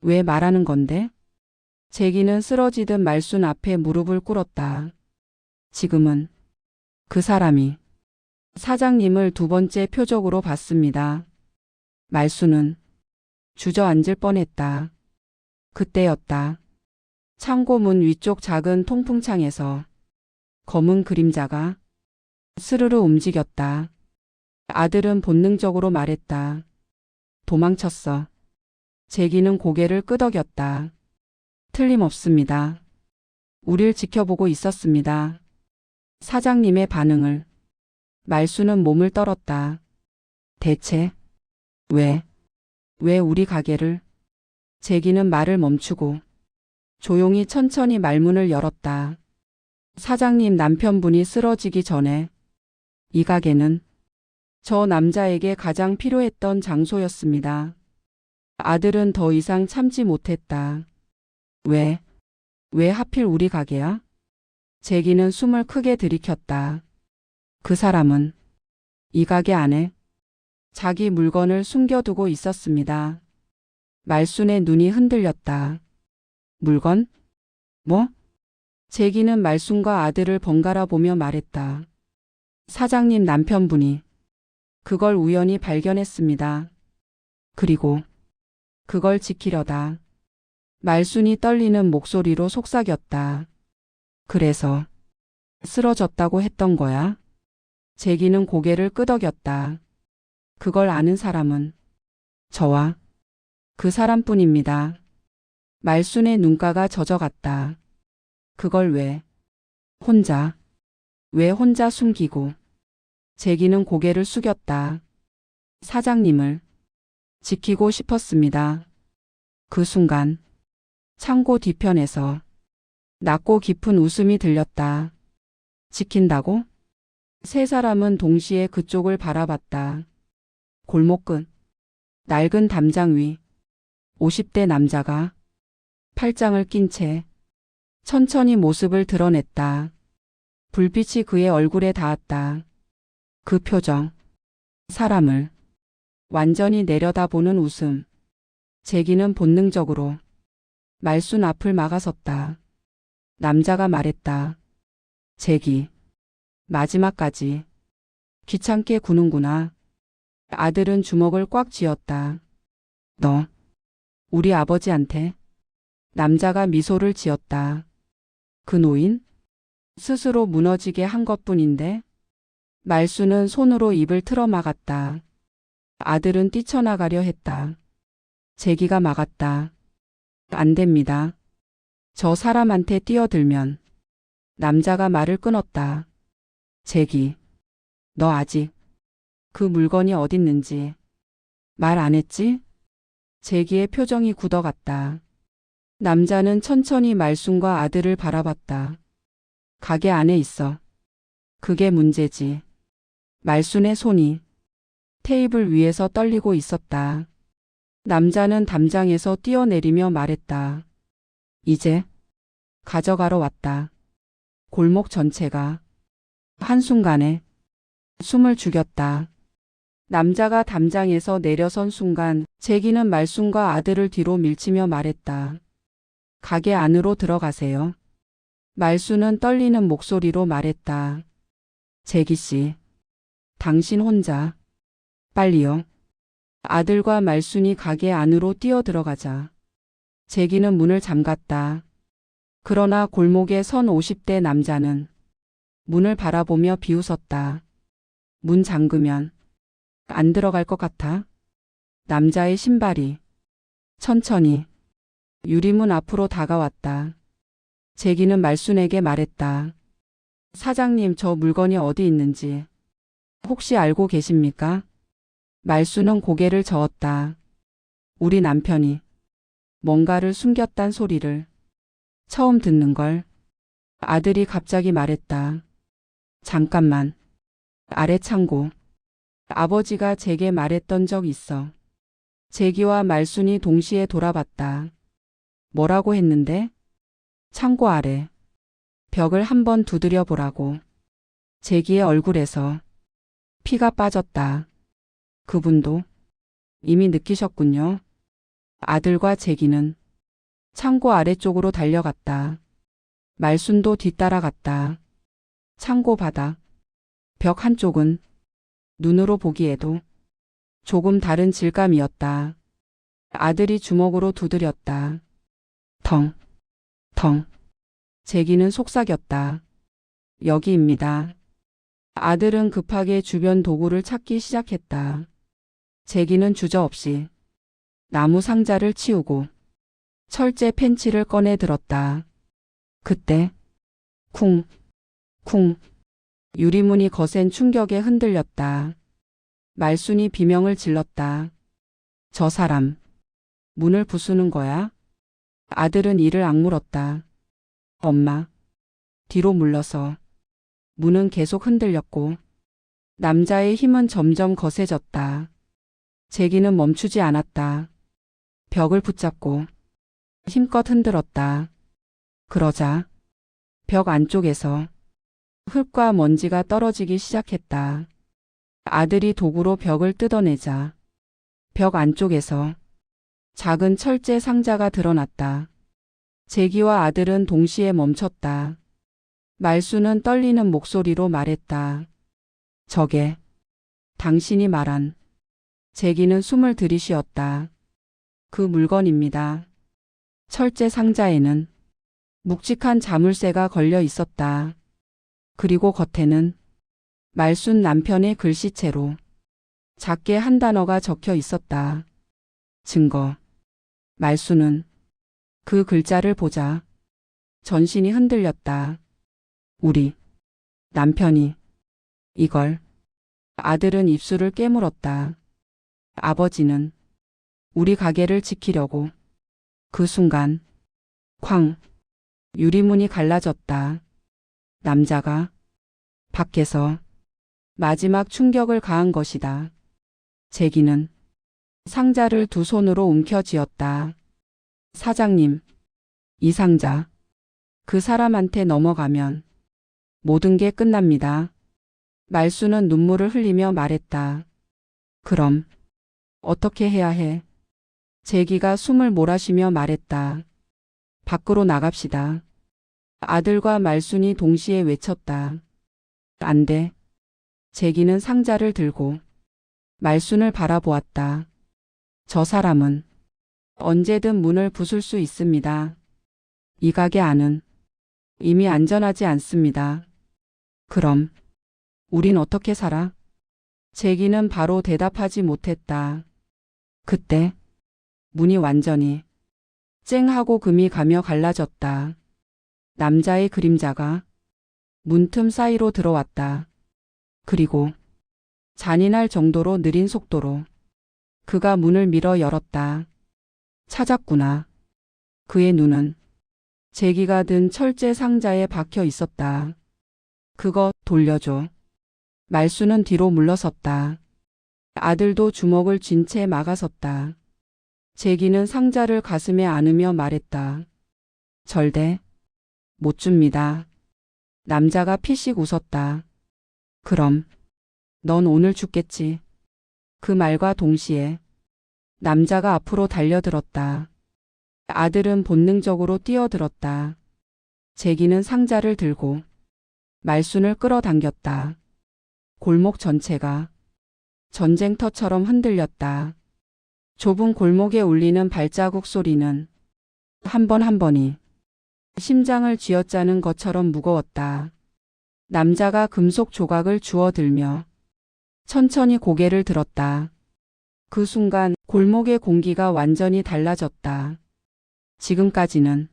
왜 말하는 건데? 재기는 쓰러지듯 말순 앞에 무릎을 꿇었다. 지금은 그 사람이 사장님을 두 번째 표적으로 봤습니다. 말순은 주저앉을 뻔했다. 그때였다. 창고 문 위쪽 작은 통풍창에서 검은 그림자가 스르르 움직였다. 아들은 본능적으로 말했다. 도망쳤어. 재기는 고개를 끄덕였다. 틀림없습니다. 우릴 지켜보고 있었습니다. 사장님의 반응을. 말순은 몸을 떨었다. 대체 왜 우리 가게를? 재기는 말을 멈추고 조용히 천천히 말문을 열었다. 사장님 남편분이 쓰러지기 전에 이 가게는 저 남자에게 가장 필요했던 장소였습니다. 아들은 더 이상 참지 못했다. 왜 하필 우리 가게야? 재기는 숨을 크게 들이켰다. 그 사람은 이 가게 안에 자기 물건을 숨겨두고 있었습니다. 말순의 눈이 흔들렸다. 물건? 뭐? 재기는 말순과 아들을 번갈아 보며 말했다. 사장님 남편분이 그걸 우연히 발견했습니다. 그리고 그걸 지키려다. 말순이 떨리는 목소리로 속삭였다. 그래서 쓰러졌다고 했던 거야? 재기는 고개를 끄덕였다. 그걸 아는 사람은 저와 그 사람뿐입니다. 말순의 눈가가 젖어갔다. 그걸 왜 혼자 숨기고. 재기는 고개를 숙였다. 사장님을 지키고 싶었습니다. 그 순간 창고 뒤편에서 낮고 깊은 웃음이 들렸다. 지킨다고? 세 사람은 동시에 그쪽을 바라봤다. 골목 끝 낡은 담장 위 50대 남자가 팔짱을 낀 채 천천히 모습을 드러냈다. 불빛이 그의 얼굴에 닿았다. 그 표정, 사람을 완전히 내려다보는 웃음. 재기는 본능적으로 말순 앞을 막아섰다. 남자가 말했다. 재기, 마지막까지 귀찮게 구는구나. 아들은 주먹을 꽉 쥐었다. 너 우리 아버지한테. 남자가 미소를 지었다. 그 노인? 스스로 무너지게 한 것뿐인데. 말순은 손으로 입을 틀어 막았다. 아들은 뛰쳐나가려 했다. 재기가 막았다. 안 됩니다. 저 사람한테 뛰어들면. 남자가 말을 끊었다. 재기, 너 아직 그 물건이 어딨는지 말 안 했지? 재기의 표정이 굳어갔다. 남자는 천천히 말순과 아들을 바라봤다. 가게 안에 있어. 그게 문제지. 말순의 손이 테이블 위에서 떨리고 있었다. 남자는 담장에서 뛰어내리며 말했다. 이제 가져가러 왔다. 골목 전체가 한순간에 숨을 죽였다. 남자가 담장에서 내려선 순간 재기는 말순과 아들을 뒤로 밀치며 말했다. 가게 안으로 들어가세요. 말순은 떨리는 목소리로 말했다. 재기 씨, 당신 혼자. 빨리요. 아들과 말순이 가게 안으로 뛰어들어가자 재기는 문을 잠갔다. 그러나 골목에 선 50대 남자는 문을 바라보며 비웃었다. 문 잠그면 안 들어갈 것 같아? 남자의 신발이 천천히 유리문 앞으로 다가왔다. 재기는 말순에게 말했다. 사장님, 저 물건이 어디 있는지 혹시 알고 계십니까? 말순은 고개를 저었다. 우리 남편이 뭔가를 숨겼단 소리를 처음 듣는 걸. 아들이 갑자기 말했다. 잠깐만. 아래 창고. 아버지가 제게 말했던 적 있어. 재기와 말순이 동시에 돌아봤다. 뭐라고 했는데? 창고 아래. 벽을 한번 두드려 보라고. 재기의 얼굴에서 피가 빠졌다. 그분도 이미 느끼셨군요. 아들과 재기는 창고 아래쪽으로 달려갔다. 말순도 뒤따라갔다. 창고 바닥, 벽 한쪽은 눈으로 보기에도 조금 다른 질감이었다. 아들이 주먹으로 두드렸다. 텅, 텅. 재기는 속삭였다. 여기입니다. 아들은 급하게 주변 도구를 찾기 시작했다. 재기는 주저없이 나무 상자를 치우고 철제 펜치를 꺼내 들었다. 그때 쿵, 쿵. 유리문이 거센 충격에 흔들렸다. 말순이 비명을 질렀다. 저 사람, 문을 부수는 거야? 아들은 이를 악물었다. 엄마. 뒤로 물러서. 문은 계속 흔들렸고 남자의 힘은 점점 거세졌다. 재기는 멈추지 않았다. 벽을 붙잡고 힘껏 흔들었다. 그러자 벽 안쪽에서 흙과 먼지가 떨어지기 시작했다. 아들이 도구로 벽을 뜯어내자 벽 안쪽에서 작은 철제 상자가 드러났다. 재기와 아들은 동시에 멈췄다. 말순은 떨리는 목소리로 말했다. 저게 당신이 말한. 재기는 숨을 들이쉬었다. 그 물건입니다. 철제 상자에는 묵직한 자물쇠가 걸려 있었다. 그리고 겉에는 말순 남편의 글씨체로 작게 한 단어가 적혀 있었다. 증거. 말순은 그 글자를 보자 전신이 흔들렸다. 우리 남편이 이걸. 아들은 입술을 깨물었다. 아버지는 우리 가게를 지키려고. 그 순간 쾅. 유리문이 갈라졌다. 남자가 밖에서 마지막 충격을 가한 것이다. 재기는 상자를 두 손으로 움켜쥐었다. 사장님, 이 상자 그 사람한테 넘어가면 모든 게 끝납니다. 말순은 눈물을 흘리며 말했다. 그럼 어떻게 해야 해? 재기가 숨을 몰아쉬며 말했다. 밖으로 나갑시다. 아들과 말순이 동시에 외쳤다. 안 돼. 재기는 상자를 들고 말순을 바라보았다. 저 사람은 언제든 문을 부술 수 있습니다. 이 가게 안은 이미 안전하지 않습니다. 그럼 우린 어떻게 살아? 재기는 바로 대답하지 못했다. 그때 문이 완전히 쨍하고 금이 가며 갈라졌다. 남자의 그림자가 문틈 사이로 들어왔다. 그리고 잔인할 정도로 느린 속도로 그가 문을 밀어 열었다. 찾았구나. 그의 눈은 재기가 든 철제 상자에 박혀 있었다. 그거 돌려줘. 말수는 뒤로 물러섰다. 아들도 주먹을 쥔 채 막아섰다. 재기는 상자를 가슴에 안으며 말했다. 절대 못 줍니다. 남자가 피식 웃었다. 그럼 넌 오늘 죽겠지. 그 말과 동시에 남자가 앞으로 달려들었다. 아들은 본능적으로 뛰어들었다. 재기는 상자를 들고 말순을 끌어당겼다. 골목 전체가 전쟁터처럼 흔들렸다. 좁은 골목에 울리는 발자국 소리는 한 번 한 번이 심장을 쥐어짜는 것처럼 무거웠다. 남자가 금속 조각을 주워들며 천천히 고개를 들었다. 그 순간 골목의 공기가 완전히 달라졌다. 지금까지는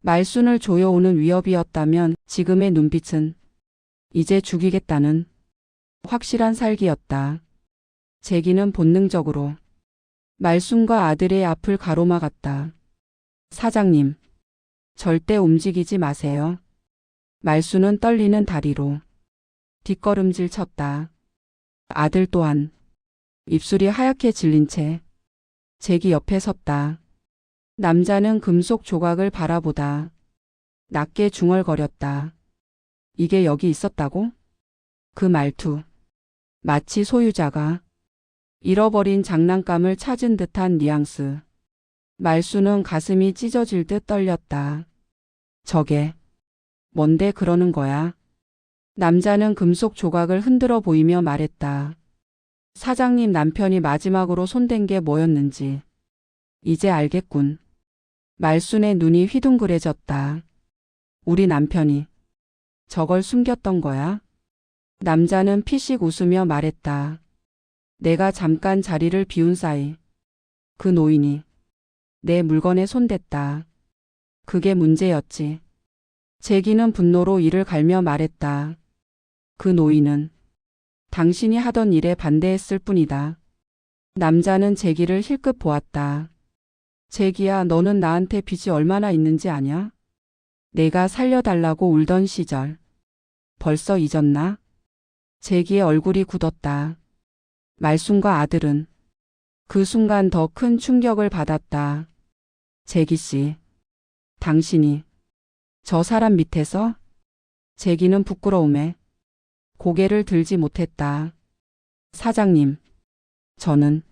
말순을 조여오는 위협이었다면 지금의 눈빛은 이제 죽이겠다는 확실한 살기였다. 재기는 본능적으로 말순과 아들의 앞을 가로막았다. 사장님, 절대 움직이지 마세요. 말순은 떨리는 다리로 뒷걸음질 쳤다. 아들 또한 입술이 하얗게 질린 채 재기 옆에 섰다. 남자는 금속 조각을 바라보다 낮게 중얼거렸다. 이게 여기 있었다고? 그 말투. 마치 소유자가 잃어버린 장난감을 찾은 듯한 뉘앙스. 말수는 가슴이 찢어질 듯 떨렸다. 저게 뭔데 그러는 거야? 남자는 금속 조각을 흔들어 보이며 말했다. 사장님 남편이 마지막으로 손댄 게 뭐였는지 이제 알겠군. 말순의 눈이 휘둥그레졌다. 우리 남편이 저걸 숨겼던 거야? 남자는 피식 웃으며 말했다. 내가 잠깐 자리를 비운 사이 그 노인이 내 물건에 손댔다. 그게 문제였지. 재기는 분노로 이를 갈며 말했다. 그 노인은 당신이 하던 일에 반대했을 뿐이다. 남자는 재기를 힐끗 보았다. 재기야, 너는 나한테 빚이 얼마나 있는지 아냐? 내가 살려달라고 울던 시절. 벌써 잊었나? 재기의 얼굴이 굳었다. 말순과 아들은 그 순간 더 큰 충격을 받았다. 재기 씨, 당신이 저 사람 밑에서? 재기는 부끄러움에 고개를 들지 못했다. 사장님, 저는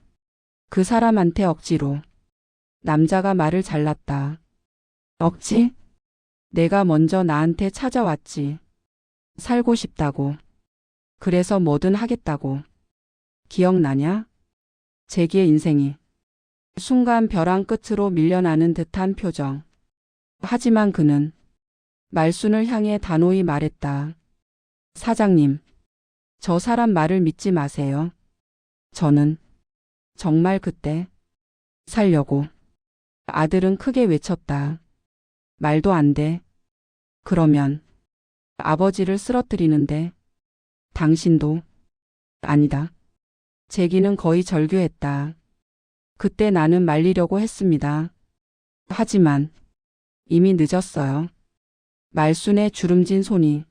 그 사람한테 억지로. 남자가 말을 잘랐다. 억지? 내가 먼저 나한테 찾아왔지. 살고 싶다고. 그래서 뭐든 하겠다고. 기억나냐? 재기의 인생이 순간 벼랑 끝으로 밀려나는 듯한 표정. 하지만 그는 말순을 향해 단호히 말했다. 사장님, 저 사람 말을 믿지 마세요. 저는 정말 그때 살려고. 아들은 크게 외쳤다. 말도 안 돼. 그러면 아버지를 쓰러뜨리는데 당신도. 아니다. 재기는 거의 절규했다. 그때 나는 말리려고 했습니다. 하지만 이미 늦었어요. 말순의 주름진 손이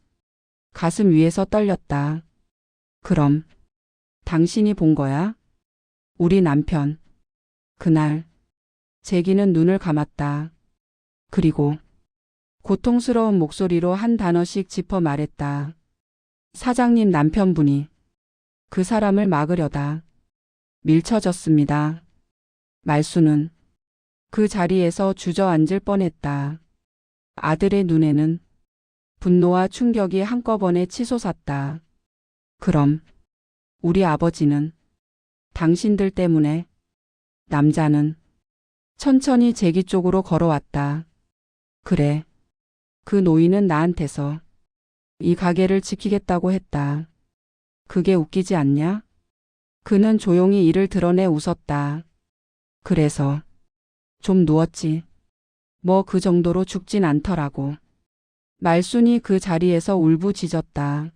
가슴 위에서 떨렸다. 그럼 당신이 본 거야? 우리 남편. 그날 재기는 눈을 감았다. 그리고 고통스러운 목소리로 한 단어씩 짚어 말했다. 사장님 남편분이 그 사람을 막으려다 밀쳐졌습니다. 말수는 그 자리에서 주저앉을 뻔했다. 아들의 눈에는 분노와 충격이 한꺼번에 치솟았다. 그럼 우리 아버지는 당신들 때문에. 남자는 천천히 재기 쪽으로 걸어왔다. 그래. 그 노인은 나한테서 이 가게를 지키겠다고 했다. 그게 웃기지 않냐? 그는 조용히 이를 드러내 웃었다. 그래서 좀 누웠지. 뭐 그 정도로 죽진 않더라고. 말순이 그 자리에서 울부짖었다.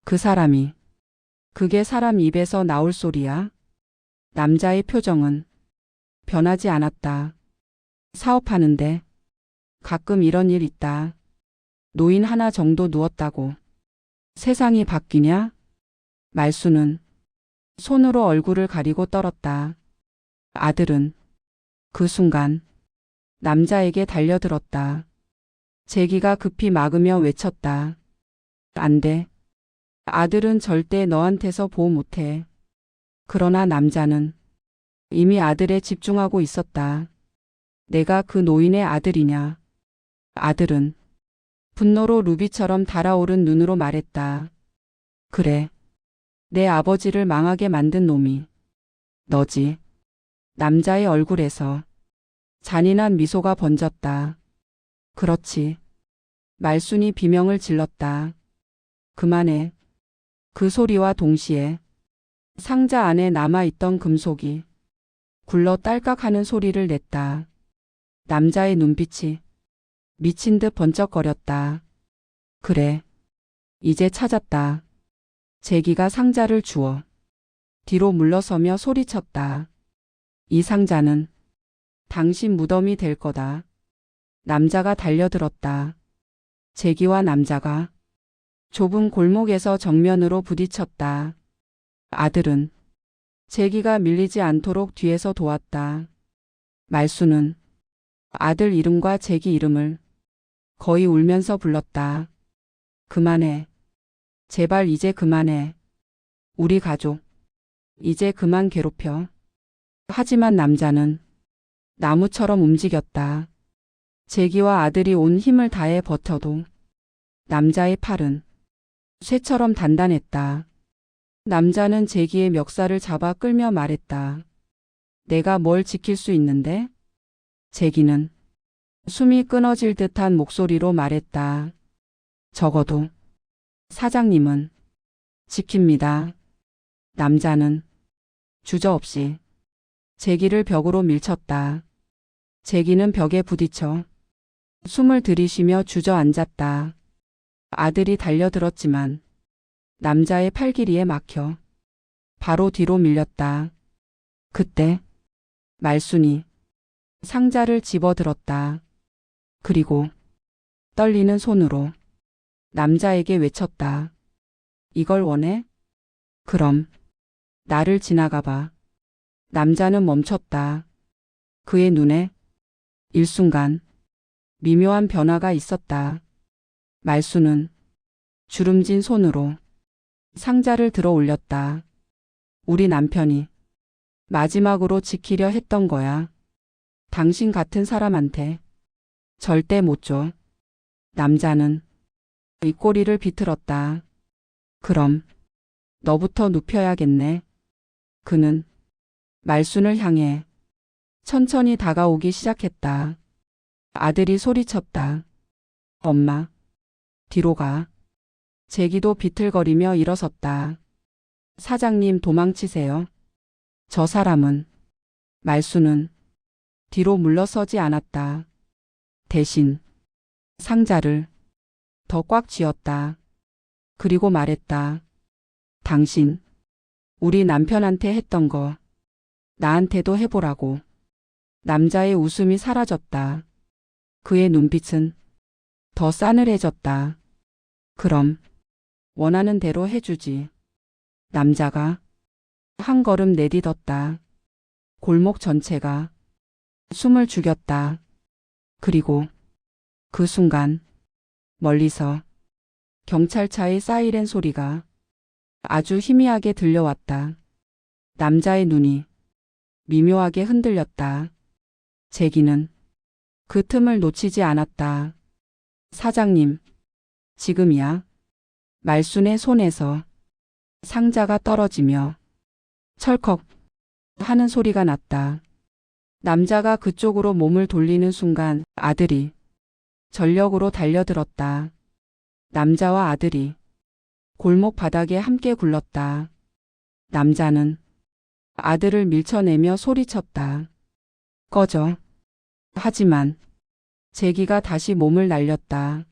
그 사람이 그게 사람 입에서 나올 소리야? 남자의 표정은 변하지 않았다. 사업하는데 가끔 이런 일 있다. 노인 하나 정도 누웠다고 세상이 바뀌냐? 말순은 손으로 얼굴을 가리고 떨었다. 아들은 그 순간 남자에게 달려들었다. 재기가 급히 막으며 외쳤다. 안 돼. 아들은 절대 너한테서 보호 못해. 그러나 남자는 이미 아들에 집중하고 있었다. 내가 그 노인의 아들이냐? 아들은 분노로 루비처럼 달아오른 눈으로 말했다. 그래. 내 아버지를 망하게 만든 놈이 너지. 남자의 얼굴에서 잔인한 미소가 번졌다. 그렇지. 말순이 비명을 질렀다. 그만해. 그 소리와 동시에 상자 안에 남아있던 금속이 굴러 딸깍하는 소리를 냈다. 남자의 눈빛이 미친 듯 번쩍거렸다. 그래. 이제 찾았다. 재기가 상자를 주워 뒤로 물러서며 소리쳤다. 이 상자는 당신 무덤이 될 거다. 남자가 달려들었다. 재기와 남자가 좁은 골목에서 정면으로 부딪혔다. 아들은 재기가 밀리지 않도록 뒤에서 도왔다. 말순은 아들 이름과 재기 이름을 거의 울면서 불렀다. 그만해. 제발 이제 그만해. 우리 가족. 이제 그만 괴롭혀. 하지만 남자는 나무처럼 움직였다. 재기와 아들이 온 힘을 다해 버텨도 남자의 팔은 쇠처럼 단단했다. 남자는 재기의 멱살을 잡아 끌며 말했다. 내가 뭘 지킬 수 있는데? 재기는 숨이 끊어질 듯한 목소리로 말했다. 적어도 사장님은 지킵니다. 남자는 주저없이 재기를 벽으로 밀쳤다. 재기는 벽에 부딪혀 숨을 들이쉬며 주저앉았다. 아들이 달려들었지만 남자의 팔길이에 막혀 바로 뒤로 밀렸다. 그때 말순이 상자를 집어들었다. 그리고 떨리는 손으로 남자에게 외쳤다. 이걸 원해? 그럼 나를 지나가봐. 남자는 멈췄다. 그의 눈에 일순간 미묘한 변화가 있었다. 말순은 주름진 손으로 상자를 들어 올렸다. 우리 남편이 마지막으로 지키려 했던 거야. 당신 같은 사람한테 절대 못 줘. 남자는 입꼬리를 비틀었다. 그럼 너부터 눕혀야겠네. 그는 말순을 향해 천천히 다가오기 시작했다. 아들이 소리쳤다. 엄마, 뒤로 가. 재기도 비틀거리며 일어섰다. 사장님 도망치세요. 저 사람은. 말순은 뒤로 물러서지 않았다. 대신 상자를 더 꽉 쥐었다. 그리고 말했다. 당신, 우리 남편한테 했던 거 나한테도 해보라고. 남자의 웃음이 사라졌다. 그의 눈빛은 더 싸늘해졌다. 그럼 원하는 대로 해주지. 남자가 한 걸음 내딛었다. 골목 전체가 숨을 죽였다. 그리고 그 순간 멀리서 경찰차의 사이렌 소리가 아주 희미하게 들려왔다. 남자의 눈이 미묘하게 흔들렸다. 재기는 그 틈을 놓치지 않았다. 사장님, 지금이야. 말순의 손에서 상자가 떨어지며 철컥 하는 소리가 났다. 남자가 그쪽으로 몸을 돌리는 순간 아들이 전력으로 달려들었다. 남자와 아들이 골목 바닥에 함께 굴렀다. 남자는 아들을 밀쳐내며 소리쳤다. 꺼져. 하지만 재기가 다시 몸을 날렸다.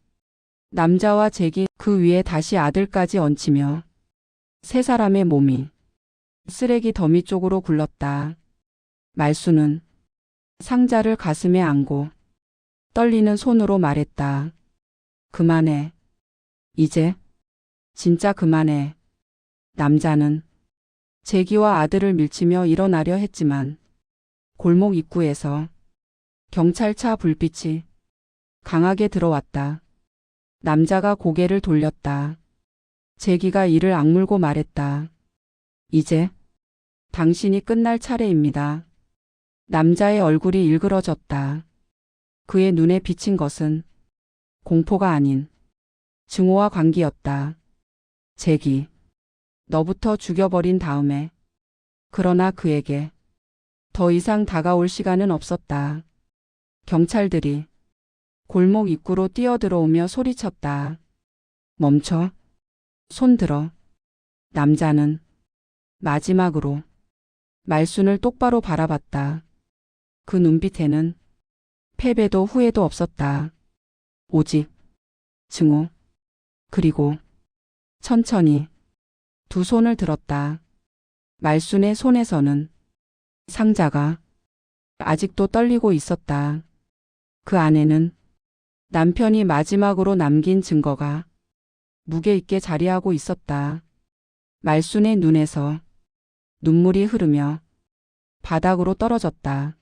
남자와 재기 그 위에 다시 아들까지 얹히며 세 사람의 몸이 쓰레기 더미 쪽으로 굴렀다. 말수는 상자를 가슴에 안고 떨리는 손으로 말했다. 그만해. 이제 진짜 그만해. 남자는 재기와 아들을 밀치며 일어나려 했지만 골목 입구에서 경찰차 불빛이 강하게 들어왔다. 남자가 고개를 돌렸다. 재기가 이를 악물고 말했다. 이제 당신이 끝날 차례입니다. 남자의 얼굴이 일그러졌다. 그의 눈에 비친 것은 공포가 아닌 증오와 광기였다. 재기, 너부터 죽여버린 다음에. 그러나 그에게 더 이상 다가올 시간은 없었다. 경찰들이 골목 입구로 뛰어들어오며 소리쳤다. 멈춰. 손 들어. 남자는 마지막으로 말순을 똑바로 바라봤다. 그 눈빛에는 패배도 후회도 없었다. 오직 증오. 그리고 천천히 두 손을 들었다. 말순의 손에서는 상자가 아직도 떨리고 있었다. 그 안에는 남편이 마지막으로 남긴 증거가 무게 있게 자리하고 있었다. 말순의 눈에서 눈물이 흐르며 바닥으로 떨어졌다.